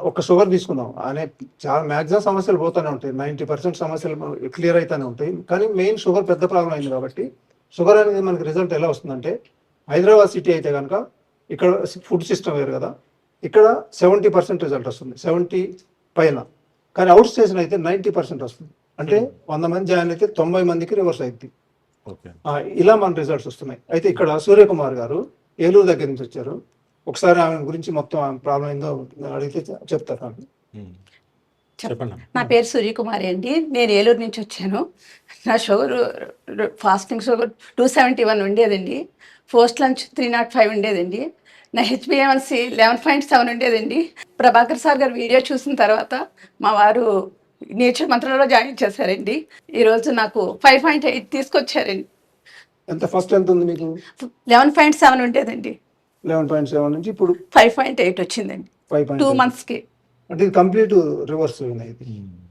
ఒక షుగర్ తీసుకుందాం అనే చాలా మ్యాక్సిమం సమస్యలు పోతూనే ఉంటాయి, 90% సమస్యలు క్లియర్ అవుతూనే ఉంటాయి. కానీ మెయిన్ షుగర్ పెద్ద ప్రాబ్లం అయింది కాబట్టి షుగర్ అనేది మనకి రిజల్ట్ ఎలా వస్తుందంటే, హైదరాబాద్ సిటీ అయితే కనుక ఇక్కడ ఫుడ్ సిస్టమ్ వేరు కదా, ఇక్కడ 70% రిజల్ట్ వస్తుంది, 70 పైన. కానీ అవుట్ స్టేషన్ అయితే 90% వస్తుంది. అంటే 100 మంది జాయిన్ అయితే 90 మందికి రివర్స్ అయింది. ఇలా మన రిజల్ట్స్ వస్తున్నాయి. అయితే ఇక్కడ సూర్యకుమార్ గారు ఏలూరు దగ్గర నుంచి వచ్చారు. ఒకసారి ఆమె గురించి మొత్తం ఆమె ప్రాబ్లం ఏందో అడిగితే చెప్తారు. చెప్పండి. నా పేరు సూర్యకుమారి అండి. నేను ఏలూరు నుంచి వచ్చాను. నా షుగర్ ఫాస్టింగ్ షుగర్ 271 ఉండేదండి. పోస్ట్ లంచ్ 305 ఉండేదండి. నా HbA1c 11.7 ఉండేదండి. ప్రభాకర్ సార్ గారు వీడియో చూసిన తర్వాత మా వారు నేచర్ మంత్రంలో జాయిన్ చేశారండి. ఈరోజు నాకు 5.8 తీసుకొచ్చారండి. ఎంత ఫస్ట్ ఎంత ఉంది మీకు? 11.7 ఉండేదండి. 11.7 నుంచి ఇప్పుడు 5.8 వచ్చిందండి 2 monthsకి. అంటే ఇది కంప్లీట్ రివర్స్ అయింది.